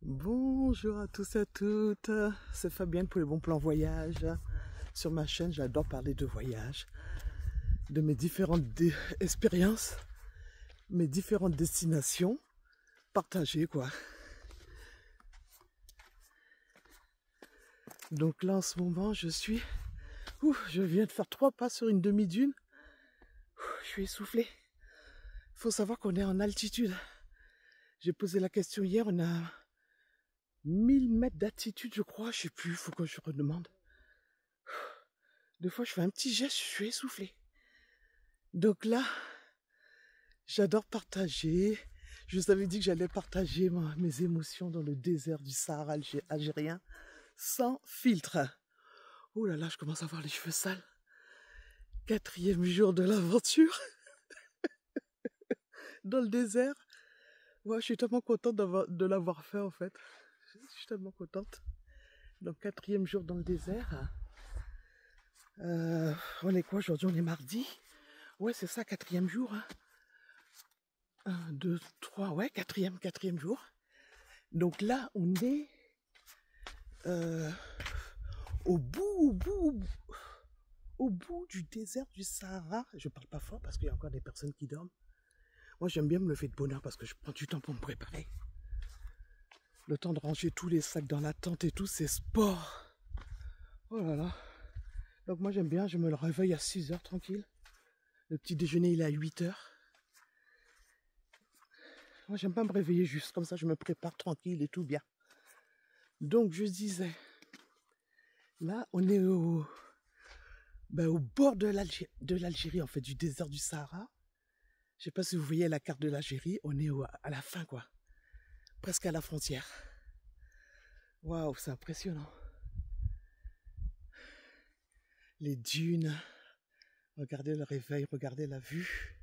Bonjour à tous et à toutes, c'est Fabienne pour les bons plans voyage. Sur ma chaîne, j'adore parler de voyage, de mes différentes expériences, mes différentes destinations, partagées quoi. Donc là en ce moment, je viens de faire 3 pas sur une demi-dune. Je suis essoufflé. Il faut savoir qu'on est en altitude. J'ai posé la question hier, on a 1000 mètres d'altitude, je crois, je sais plus, il faut que je redemande. Des fois, je fais un petit geste, je suis essoufflé. Donc là, j'adore partager. Je vous avais dit que j'allais partager mes émotions dans le désert du Sahara algérien, sans filtre. Oh là là, je commence à avoir les cheveux sales. 4e jour de l'aventure, dans le désert. Ouais, je suis tellement contente de l'avoir fait en fait. Je suis tellement contente. Donc 4e jour dans le désert. On est quoi aujourd'hui? On est mardi. Ouais, c'est ça, 4e jour. 1, 2, 3, ouais, quatrième jour. Donc là, on est au bout du désert du Sahara. Je parle pas fort parce qu'il y a encore des personnes qui dorment. Moi, j'aime bien me lever de bonne heure parce que je prends du temps pour me préparer. Le temps de ranger tous les sacs dans la tente et tout, c'est sport. Oh là là. Donc moi, j'aime bien, je me le réveille à 6h tranquille. Le petit déjeuner, il est à 8h. Moi, j'aime pas me réveiller juste comme ça, je me prépare tranquille et tout bien. Donc, je disais, là, on est au bord de l'Algérie, en fait, du désert du Sahara. Je sais pas si vous voyez la carte de l'Algérie, on est à la fin, quoi. Presque à la frontière. Waouh, c'est impressionnant. Les dunes, regardez le réveil, regardez la vue.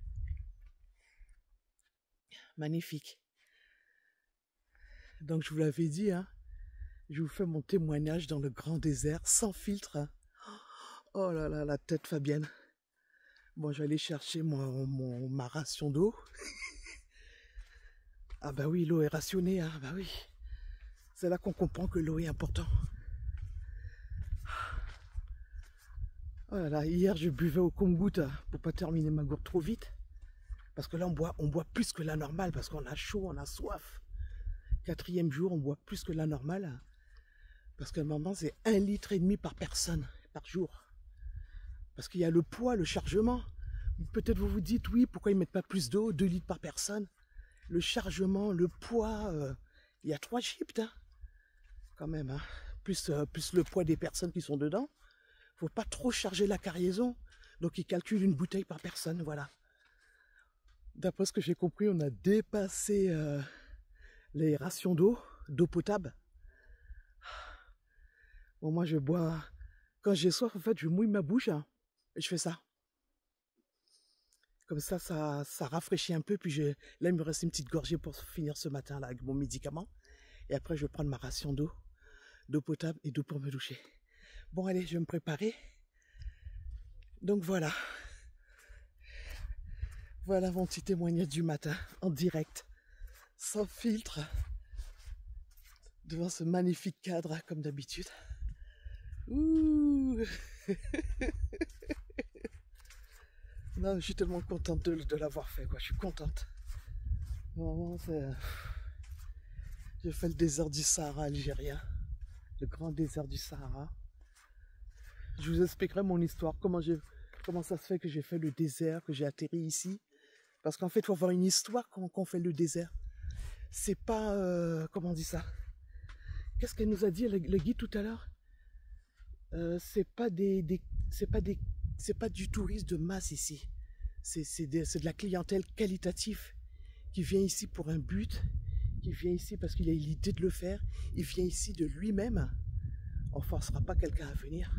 Magnifique. Donc, je vous l'avais dit, hein, je vous fais mon témoignage dans le grand désert, sans filtre. Oh là là, la tête Fabienne. Bon, je vais aller chercher ma ration d'eau. Ah bah oui, l'eau est rationnée, hein, bah oui. C'est là qu'on comprend que l'eau est importante. Oh là là, hier je buvais au compte-gouttes pour pas terminer ma gourde trop vite. Parce que là on boit plus que la normale parce qu'on a chaud, on a soif. 4e jour, on boit plus que la normale. Parce que normalement c'est 1,5 litre par personne, par jour. Parce qu'il y a le poids, le chargement. Peut-être vous vous dites, oui, pourquoi ils ne mettent pas plus d'eau, 2 litres par personne. Le chargement, le poids, il y a 3 shifts, hein, quand même. Hein. Plus le poids des personnes qui sont dedans. Faut pas trop charger la cargaison. Donc ils calculent une bouteille par personne, voilà. D'après ce que j'ai compris, on a dépassé les rations d'eau potable. Bon, moi je bois, quand j'ai soif en fait, je mouille ma bouche hein, et je fais ça. Comme ça rafraîchit un peu, puis là il me reste une petite gorgée pour finir ce matin là avec mon médicament. Et après je vais prendre ma ration d'eau potable et d'eau pour me doucher. Bon allez, je vais me préparer. Donc voilà. Voilà mon petit témoignage du matin, en direct, sans filtre, devant ce magnifique cadre, comme d'habitude. Ouh. Non, je suis tellement contente de l'avoir fait, quoi. Je suis contente. Vraiment, j'ai fait le désert du Sahara algérien, le grand désert du Sahara. Je vous expliquerai mon histoire, comment ça se fait que j'ai fait le désert, que j'ai atterri ici. Parce qu'en fait, il faut avoir une histoire quand on fait le désert. C'est pas... comment on dit ça? Qu'est-ce qu'elle nous a dit, le guide, tout à l'heure? C'est pas du tourisme de masse ici. C'est de la clientèle qualitative qui vient ici pour un but, qui vient ici parce qu'il a l'idée de le faire. Il vient ici de lui-même. On ne forcera pas quelqu'un à venir.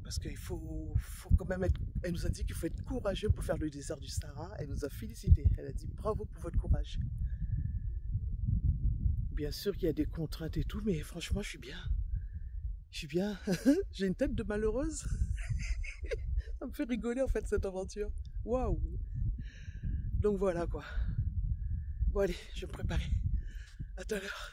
Parce qu'il faut quand même être... Elle nous a dit qu'il faut être courageux pour faire le désert du Sahara. Elle nous a félicité. Elle a dit bravo pour votre courage. Bien sûr qu'il y a des contraintes et tout, mais franchement, je suis bien. Je suis bien. J'ai une tête de malheureuse. Ça me fait rigoler en fait cette aventure. Waouh. Donc voilà quoi. Bon allez, je vais me préparer. À tout à l'heure.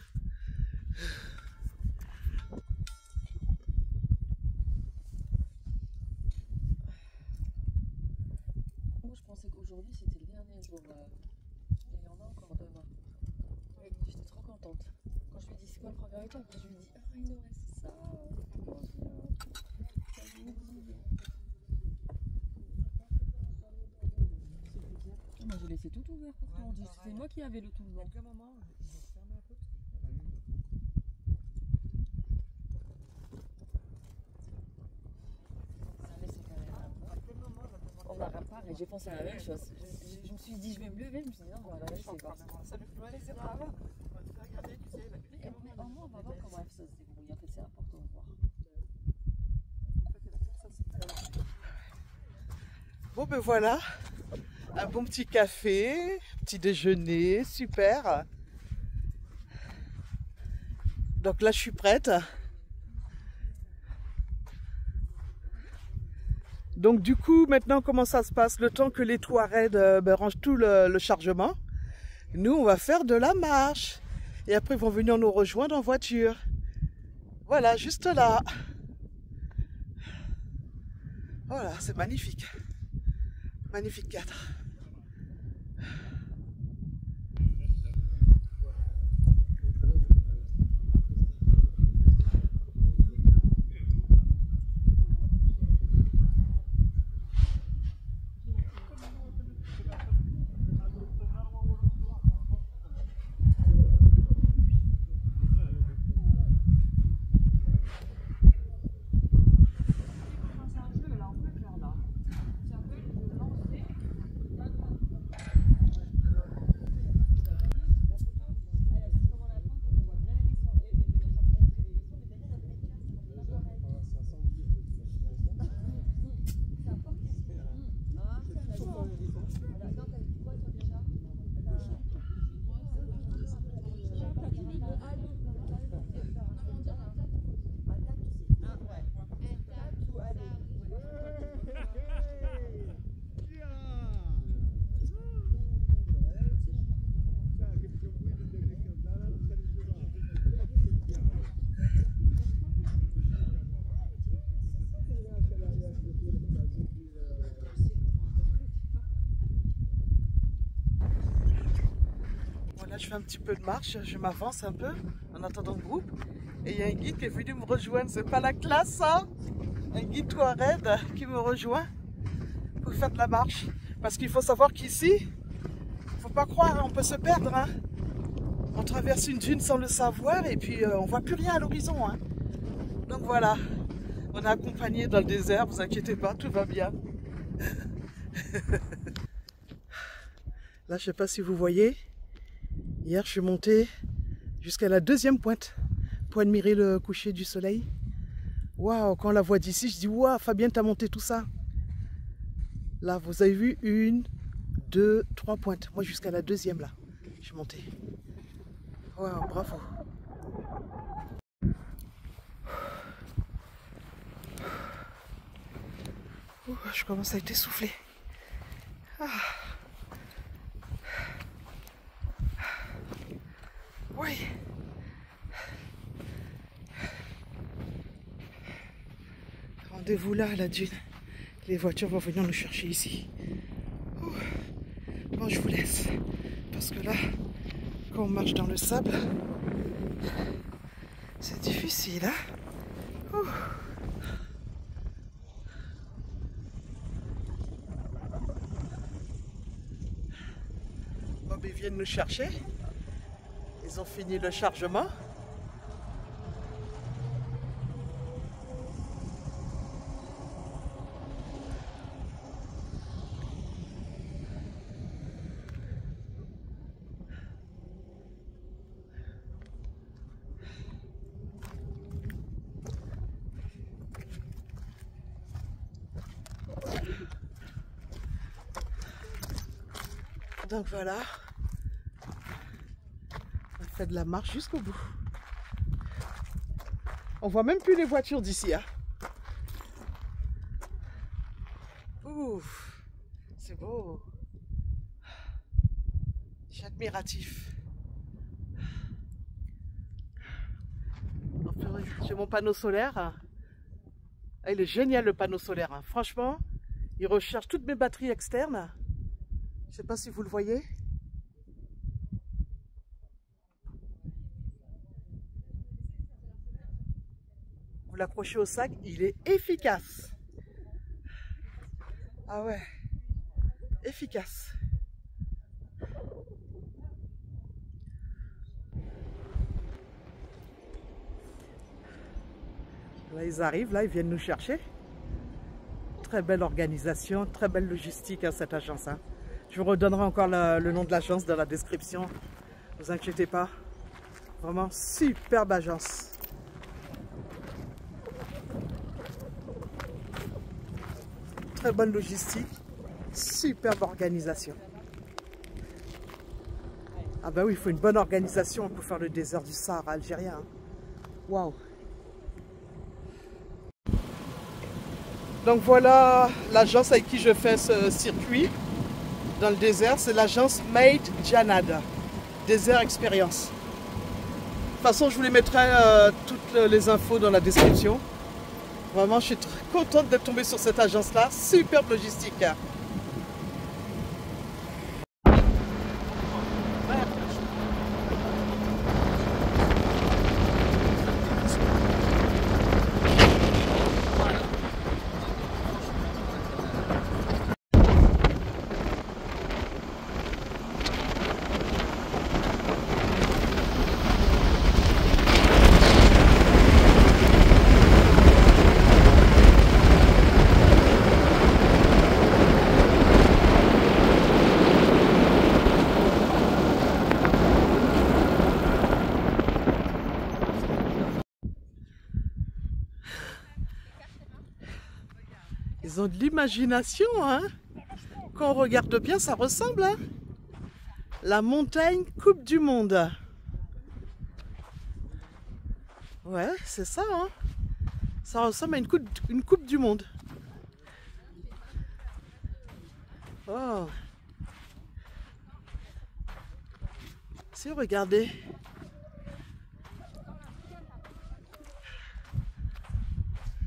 Moi je pensais qu'aujourd'hui c'était le dernier jour. Et il y en a encore demain. Oui, j'étais trop contente. Quand je lui ai dit c'est quoi le programme et tout, après je lui ai dit ah il nous reste ça. Moi j'ai laissé tout ouvert pourtant. C'est moi qui avais le tout devant. À un moment, ils ont fermé un peu. On va repart et j'ai pensé à la même chose. Je me suis dit je vais me lever, je me suis dit non, on va la laisser voir. Ça ne peut pas laisser grave. On va te faire regarder, tu sais. Mais au moins on va voir comment elle se débrouille. En fait c'est important de voir. Bon ben voilà, un bon petit café, petit déjeuner, super. Donc là je suis prête. Donc du coup maintenant comment ça se passe? Le temps que les Touaregs rangent tout le chargement, nous on va faire de la marche. Et après ils vont venir nous rejoindre en voiture. Voilà, juste là. Voilà, c'est magnifique. Magnifique cadre. Voilà, je fais un petit peu de marche, je m'avance un peu en attendant le groupe. Et il y a un guide qui est venu me rejoindre, c'est pas la classe ça? Un guide Touareg qui me rejoint pour faire de la marche. Parce qu'il faut savoir qu'ici, il faut pas croire, on peut se perdre. Hein. On traverse une dune sans le savoir et puis on voit plus rien à l'horizon. Hein. Donc voilà, on est accompagné dans le désert, vous inquiétez pas, tout va bien. Là, je sais pas si vous voyez, hier je suis montée jusqu'à la 2e pointe pour admirer le coucher du soleil. Waouh, quand on la voit d'ici, je dis waouh, Fabienne, t'as monté tout ça. Là, vous avez vu 1, 2, 3 pointes. Moi, jusqu'à la 2e là, je suis montée. Waouh, bravo. Ouh, je commence à être essoufflée. Ah. Oui. Rendez-vous là à la dune. Les voitures vont venir nous chercher ici. Ouh. Bon, je vous laisse. Parce que là, quand on marche dans le sable, c'est difficile, hein? Ouh. Bon, ils viennent nous chercher. Ils ont fini le chargement. Donc voilà, on fait de la marche jusqu'au bout. On voit même plus les voitures d'ici. Hein. Ouf, c'est beau. C'est admiratif. J'ai mon panneau solaire. Il est génial le panneau solaire, hein. Franchement, il recharge toutes mes batteries externes. Je ne sais pas si vous le voyez. Vous l'accrochez au sac, il est efficace. Ah ouais, efficace. Là, ils arrivent, là, ils viennent nous chercher. Très belle organisation, très belle logistique à cette agence, hein. Je vous redonnerai encore le nom de l'agence dans la description. Ne vous inquiétez pas. Vraiment superbe agence. Très bonne logistique, superbe organisation. Ah bah oui, il faut une bonne organisation pour faire le désert du Sahara algérien, hein. Waouh! Donc voilà l'agence avec qui je fais ce circuit dans le désert, c'est l'agence Made Janad, Désert Experience. De toute façon, je vous les mettrai toutes les infos dans la description. Vraiment, je suis très contente d'être tombée sur cette agence-là, superbe logistique. Ils ont de l'imagination, hein. Quand on regarde bien, ça ressemble, hein. La montagne Coupe du Monde. Ouais, c'est ça, hein. Ça ressemble à une coupe du monde. Oh. Si, regardez.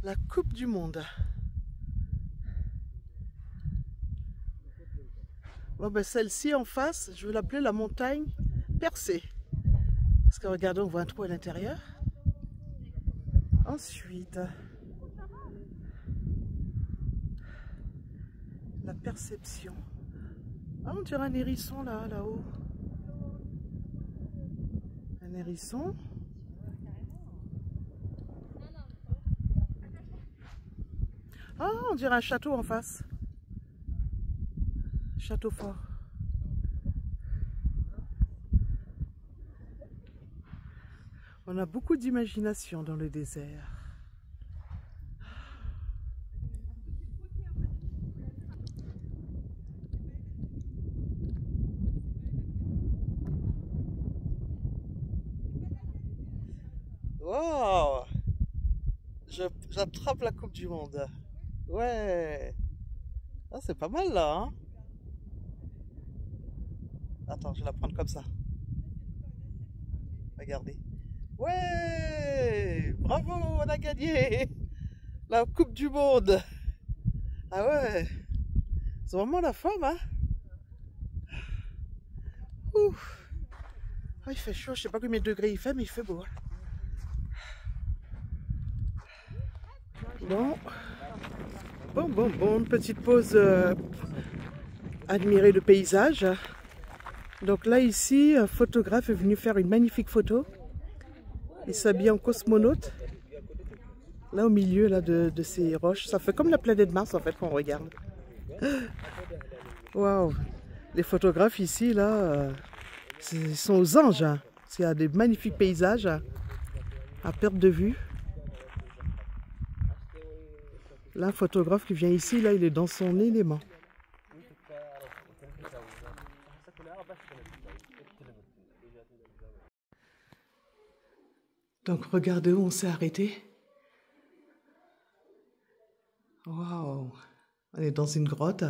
La Coupe du Monde. Bon, ben celle-ci en face, je vais l'appeler la montagne percée. Parce que regardez, on voit un trou à l'intérieur. Ensuite, la perception. Ah, on dirait un hérisson là, là-haut. Un hérisson. Ah, on dirait un château en face. Château fort. On a beaucoup d'imagination dans le désert. Wow! J'attrape la Coupe du Monde. Ouais! Ah, c'est pas mal là, hein? Attends, je vais la prendre comme ça. Regardez. Ouais! Bravo, on a gagné la Coupe du Monde. Ah ouais! C'est vraiment la forme, hein? Ouf! Ah, il fait chaud, je sais pas combien de degrés il fait, mais il fait beau. Bon. Bon, une petite pause admirer le paysage. Donc là, ici, un photographe est venu faire une magnifique photo. Il s'habille en cosmonaute. Là, au milieu là, de ces roches. Ça fait comme la planète Mars, en fait, quand on regarde. Waouh! Les photographes ici, là, ils sont aux anges. Hein. Il y a des magnifiques paysages à perte de vue. Là, un photographe qui vient ici, là, il est dans son élément. Donc, regardez où on s'est arrêté. Waouh! On est dans une grotte.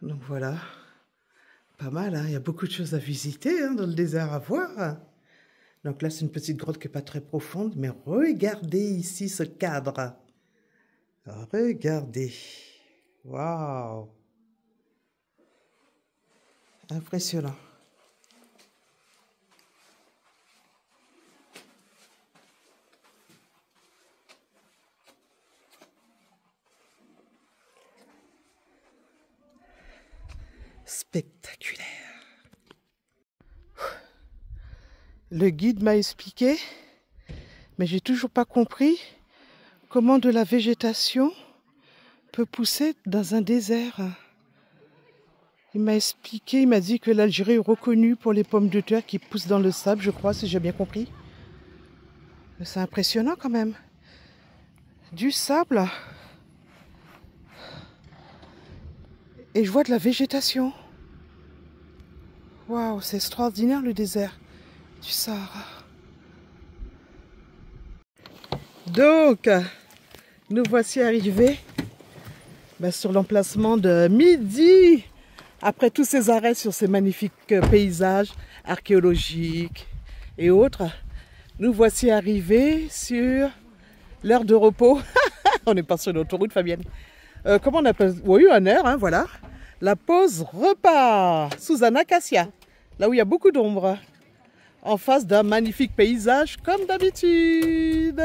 Donc voilà. Pas mal, hein? Il y a beaucoup de choses à visiter hein, dans le désert à voir. Donc là, c'est une petite grotte qui n'est pas très profonde, mais regardez ici ce cadre. Regardez. Waouh. Impressionnant. Spectaculaire. Le guide m'a expliqué, mais j'ai toujours pas compris comment de la végétation peut pousser dans un désert. Il m'a expliqué, il m'a dit que l'Algérie est reconnue pour les pommes de terre qui poussent dans le sable, je crois, si j'ai bien compris. C'est impressionnant quand même. Du sable. Et je vois de la végétation. Waouh, c'est extraordinaire le désert du Sahara. Donc, nous voici arrivés sur l'emplacement de Midi. Après tous ces arrêts sur ces magnifiques paysages archéologiques et autres, nous voici arrivés sur l'heure de repos. On n'est pas sur l'autoroute, Fabienne. Comment on appelle? Oui, un air, hein, voilà. La pause repas sous un acacia, là où il y a beaucoup d'ombre, en face d'un magnifique paysage comme d'habitude.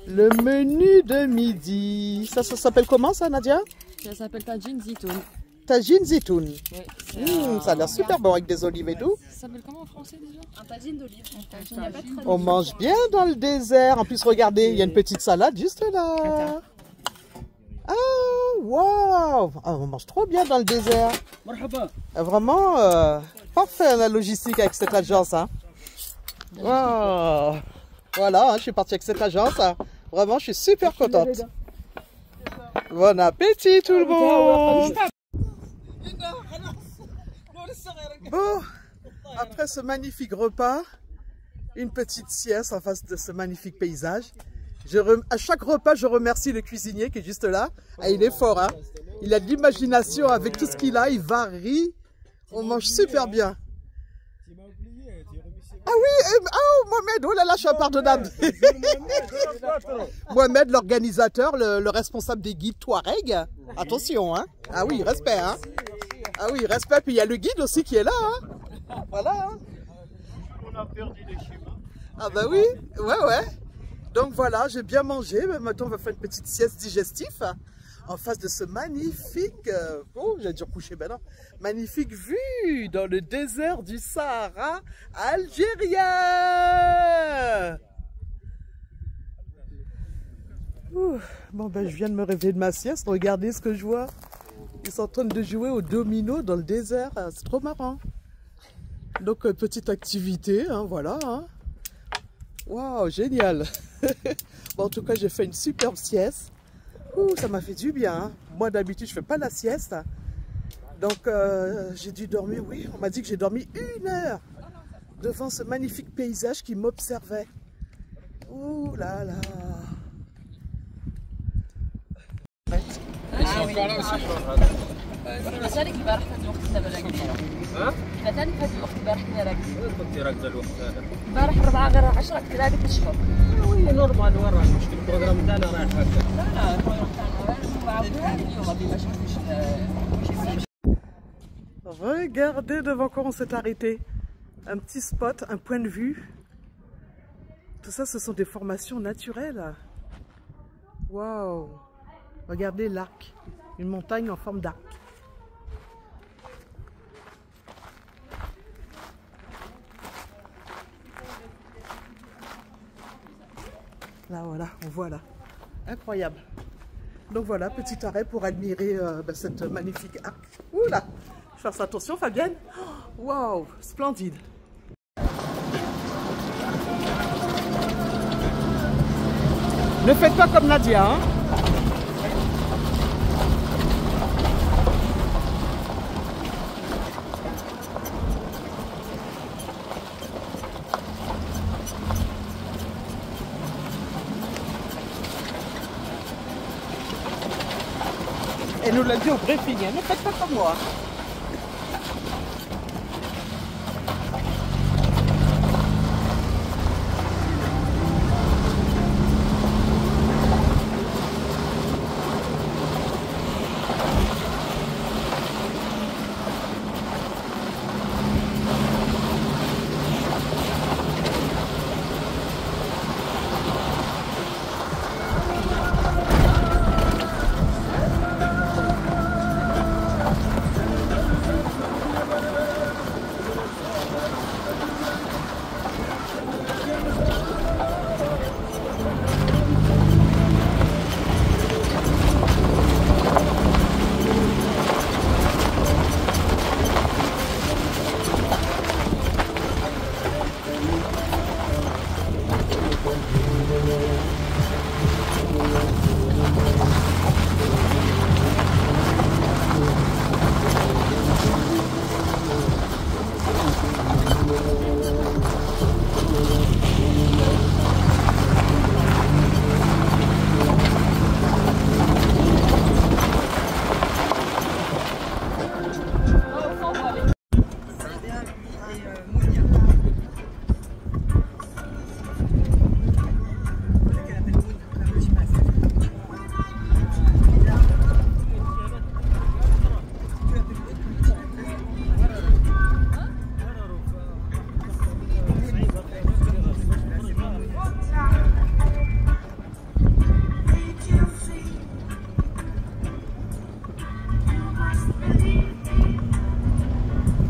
Le menu de midi, ça s'appelle comment ça, Nadia? Ça s'appelle Tagine Zitoun. Tagine Zitoun. Oui, Ça a l'air super bon avec des olives et tout. ça s'appelle comment en français déjà? Un tagine d'olive. On mange bien dans le désert. En plus, regardez, il y a une petite salade juste là. Ah, waouh! On mange trop bien dans le désert. Vraiment, parfait la logistique avec cette agence. Hein. Wow. Voilà, je suis partie avec cette agence. Vraiment, je suis super contente. Bon appétit tout le monde! Bon, après ce magnifique repas, une petite sieste en face de ce magnifique paysage. À chaque repas, je remercie le cuisinier qui est juste là. Ah, il est fort, hein? Il a de l'imagination avec tout ce qu'il a, il varie. On mange super bien. Ah oui, oh Mohamed, oh là là, je suis impardonnable. Mohamed, l'organisateur, le responsable des guides Touareg. Attention, hein? Ah oui, respect, hein? Ah oui, respect. Puis il y a le guide aussi qui est là, hein? Voilà. Hein? On a perdu les schémas. Ah bah oui, ouais. Donc voilà, j'ai bien mangé. Maintenant, on va faire une petite sieste digestive en face de ce magnifique, j'allais dire coucher, ben non, magnifique vue dans le désert du Sahara algérien. Bon ben, je viens de me réveiller de ma sieste. Regardez ce que je vois. Ils sont en train de jouer au domino dans le désert. C'est trop marrant. Donc petite activité, hein, voilà. Hein. Waouh, génial. Bon, en tout cas, j'ai fait une superbe sieste. Ça m'a fait du bien. Hein. Moi, d'habitude, je ne fais pas la sieste. Donc, j'ai dû dormir, oui, on m'a dit que j'ai dormi 1 heure devant ce magnifique paysage qui m'observait. Ouh là là. Ah oui. مثالك البارح في الوقت اللي بلاقي ها مثالك في الوقت البارح اللي راكي كنت راكزه الوقت هذا البارح 4 غير 10 كنت راكي تشخر وي نورمال ورا المشكل البروغرام تاعنا رايح هكا لا البروغرام تاعنا معاودها اليوم غادي ما شفتش. Regardez devant quoi on s'est arrêté. Un petit spot, un point de vue. Tout ça, ce sont des formations naturelles. Waouh! Regardez l'arc. Une montagne en forme d'arc. Là, voilà, on voit là. Incroyable. Donc voilà, petit arrêt pour admirer cette magnifique arc. Oula! Je fasse attention, Fabienne. Waouh, splendide. Ne faites pas comme Nadia, hein. Elle nous l'a dit au briefing, hein. Ne faites pas comme moi.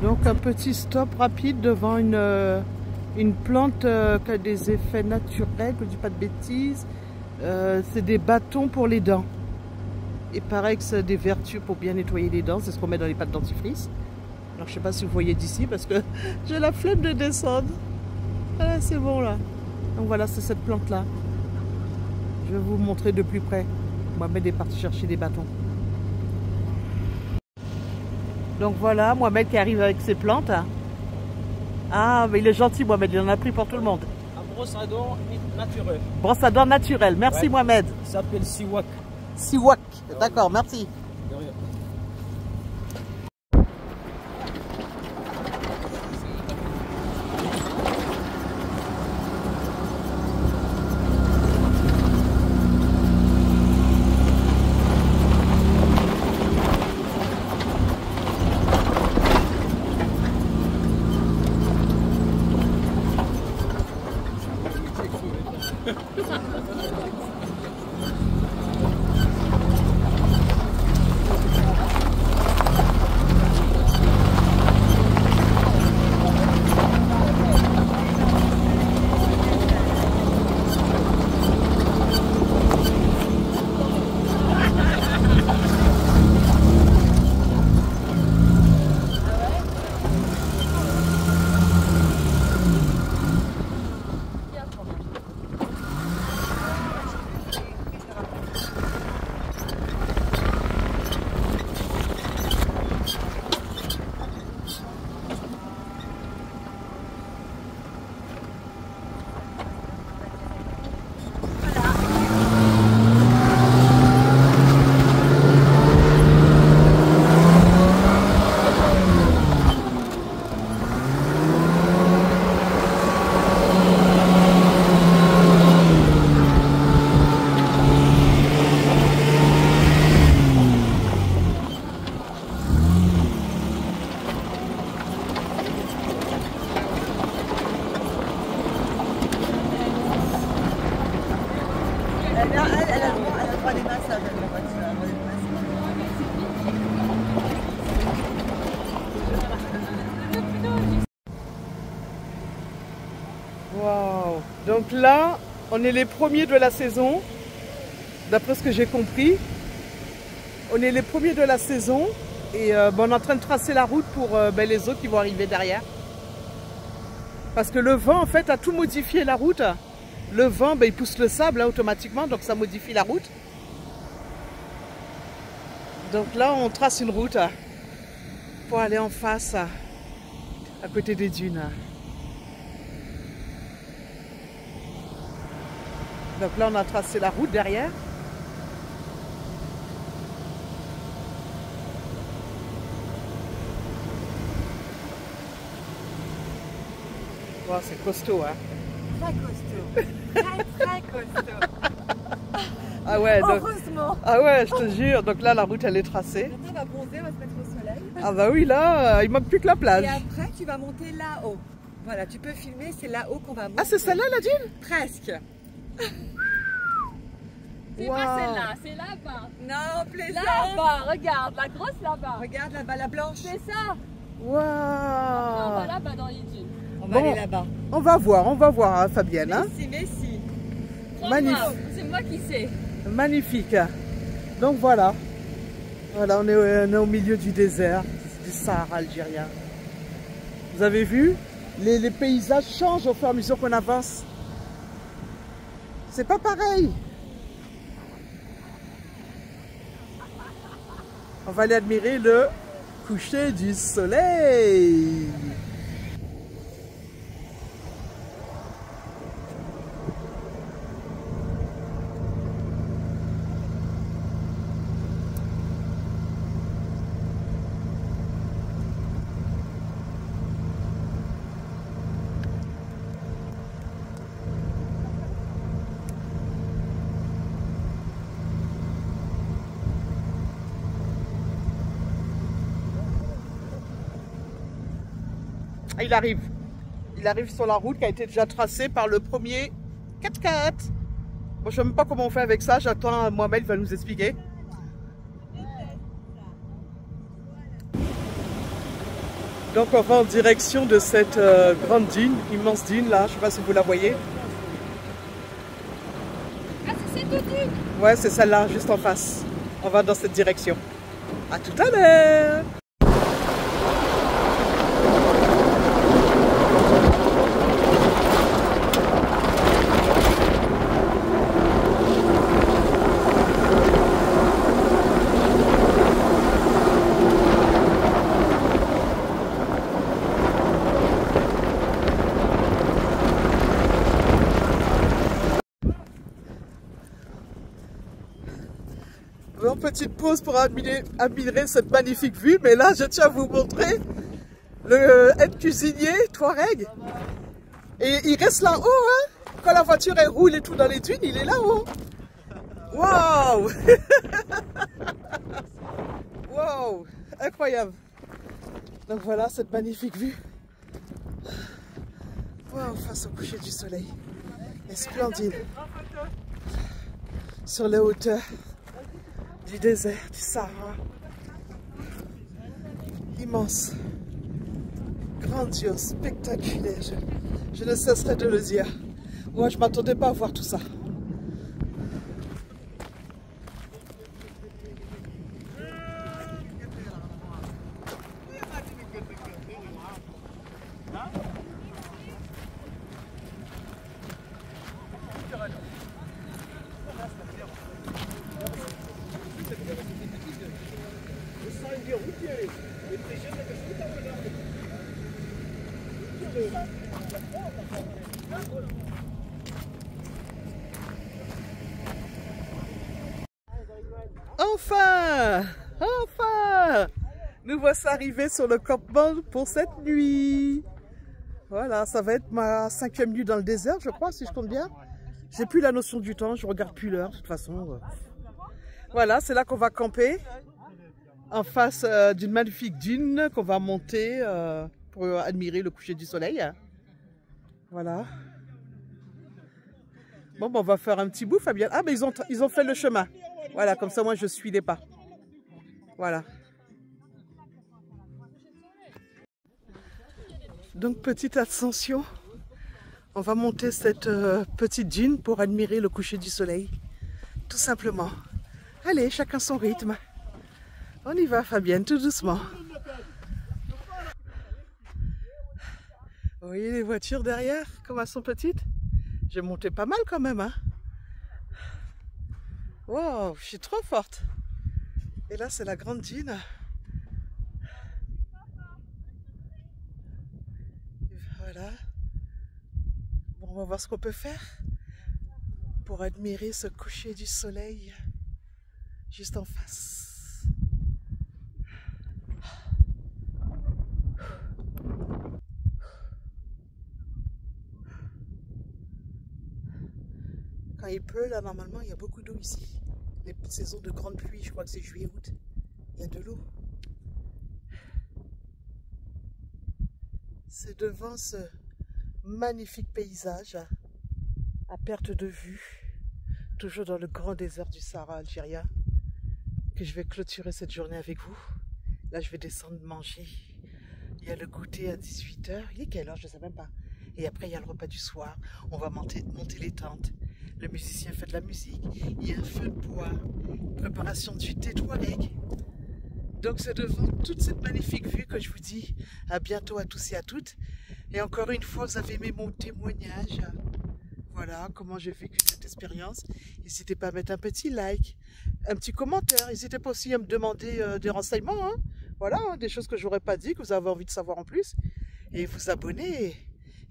Donc un petit stop rapide devant une plante qui a des effets naturels, que je dis pas de bêtises. C'est des bâtons pour les dents. Et pareil que c'est des vertus pour bien nettoyer les dents, c'est ce qu'on met dans les pâtes dentifrice. Alors je sais pas si vous voyez d'ici parce que j'ai la flemme de descendre. Ah, c'est bon là. Donc voilà, c'est cette plante là. Je vais vous montrer de plus près. Mohamed est parti chercher des bâtons. Donc voilà, Mohamed qui arrive avec ses plantes. Ah, mais il est gentil Mohamed, il en a pris pour tout le monde. Un brosse à dents naturel. Brosse à dents naturelle, merci Ouais. Mohamed. Ça s'appelle Siwak. Siwak, d'accord, merci. De rien. Elle a le droit des massages, elle a le droit des massages. Waouh. Donc là, on est les premiers de la saison, d'après ce que j'ai compris. On est les premiers de la saison et on est en train de tracer la route pour les autres qui vont arriver derrière. Parce que le vent, en fait, a tout modifié la route. Le vent, il pousse le sable automatiquement, donc ça modifie la route. Donc là, on trace une route pour aller en face, à côté des dunes. Donc là, on a tracé la route derrière. Wow, c'est costaud, hein? Très costaud. Très costaud. Ah ouais, donc, Heureusement. ah ouais, je te jure. Donc là, la route, elle est tracée. Maintenant, on va bronzer, on va se mettre au soleil. Ah bah oui, là, il manque plus que la plage. Et après, tu vas monter là-haut. Voilà, tu peux filmer, c'est là-haut qu'on va monter. Ah, c'est celle-là, la dune? Presque. C'est Wow. pas celle-là, c'est là-bas. Non, plaisant. Là-bas, regarde, la grosse là-bas. Regarde là-bas, la blanche. C'est ça. On Waouh. va là-bas dans les dunes. On va Bon. aller là-bas. On va voir, hein, Fabienne. Hein? Mais si. Magnifique. C'est moi qui sais. Magnifique. Donc voilà. Voilà, on est au milieu du désert, du Sahara algérien. Vous avez vu? Les paysages changent au fur et à mesure qu'on avance. C'est pas pareil. On va aller admirer le coucher du soleil. Il arrive. Il arrive sur la route qui a été déjà tracée par le premier 4x4. Bon, je ne sais même pas comment on fait avec ça. J'attends Mohamed, il va nous expliquer. Donc on va en direction de cette grande dune, immense dune là, je sais pas si vous la voyez. Ah, c'est cette dune? Ouais, c'est celle-là, juste en face. On va dans cette direction. À tout à l'heure. Bon, petite pause pour admirer cette magnifique vue, mais là je tiens à vous montrer le aide cuisinier Touareg. Et il reste là-haut, hein. Quand la voiture elle roule et tout dans les dunes, il est là-haut. Waouh. Waouh, incroyable. Donc voilà cette magnifique vue. Waouh, face au coucher du soleil. Et splendide. Sur les hauteurs du désert, du Sahara. Immense, grandiose, spectaculaire. Je ne cesserai de le dire. Moi, je ne m'attendais pas à voir tout ça. Enfin! Enfin! Nous voici arrivés sur le campement pour cette nuit. Voilà, ça va être ma 5e nuit dans le désert, je crois, si je compte bien. J'ai plus la notion du temps, je regarde plus l'heure, de toute façon. Voilà, c'est là qu'on va camper, en face d'une magnifique dune qu'on va monter pour admirer le coucher du soleil. Voilà. Bon, on va faire un petit bout, Fabienne. Ah, mais ils ont fait le chemin. Voilà, comme ça, moi, je suis les pas. Voilà. Donc, petite ascension. On va monter cette petite dune pour admirer le coucher du soleil. Tout simplement. Allez, chacun son rythme. On y va, Fabienne, tout doucement. Vous voyez les voitures derrière, comme elles sont petites? J'ai monté pas mal quand même, hein. Wow, je suis trop forte. Et là, c'est la grande dune. Voilà. Bon, on va voir ce qu'on peut faire pour admirer ce coucher du soleil juste en face. Quand il pleut, là, normalement, il y a beaucoup d'eau ici. Les saisons de grande pluie, je crois que c'est juillet-août, il y a de l'eau. C'est devant ce magnifique paysage à perte de vue, toujours dans le grand désert du Sahara algérien, que je vais clôturer cette journée avec vous. Là, je vais descendre manger. Il y a le goûter à 18 h. Il est quelle heure? Je ne sais même pas. Et après, il y a le repas du soir. On va monter les tentes. Le musicien fait de la musique. Il y a un feu de bois. Préparation du thé Touareg. Donc, c'est devant toute cette magnifique vue que je vous dis à bientôt à tous et à toutes. Et encore une fois, vous avez aimé mon témoignage. Voilà comment j'ai vécu cette expérience. N'hésitez pas à mettre un petit like, un petit commentaire. N'hésitez pas aussi à me demander des renseignements. Hein. Voilà, hein, des choses que je n'aurais pas dit, que vous avez envie de savoir en plus. Et vous abonner,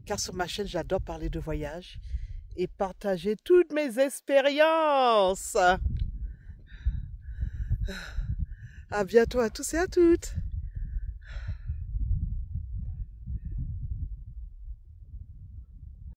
car sur ma chaîne, j'adore parler de voyage et partager toutes mes expériences. À bientôt à tous et à toutes.